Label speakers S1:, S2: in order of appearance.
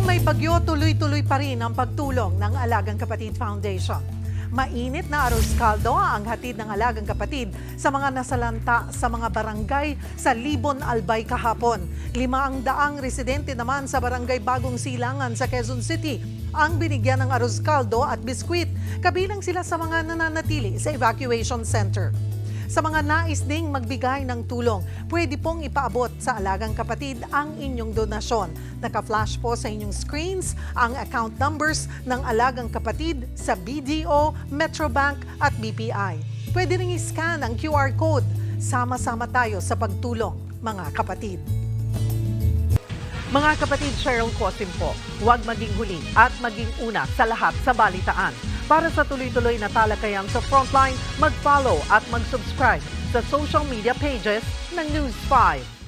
S1: Ngayong may bagyo, tuloy-tuloy pa rin ang pagtulong ng Alagang Kapatid Foundation. Mainit na arroz caldo ang hatid ng Alagang Kapatid sa mga nasalanta sa mga barangay sa Libon, Albay kahapon. 500 residente naman sa barangay Bagong Silangan sa Quezon City ang binigyan ng arroz caldo at biskwit. Kabilang sila sa mga nananatili sa evacuation center. Sa mga nais ding magbigay ng tulong, pwede pong ipaabot sa Alagang Kapatid ang inyong donasyon. Naka-flash po sa inyong screens ang account numbers ng Alagang Kapatid sa BDO, Metrobank at BPI. Pwede ring i-scan ang QR code. Sama-sama tayo sa pagtulong, mga kapatid. Mga kapatid, Cheryl Cosim po, huwag maging huli at maging una sa lahat sa balitaan. Para sa tuloy-tuloy na talakayan sa Frontline, mag-follow at mag-subscribe sa social media pages ng News 5.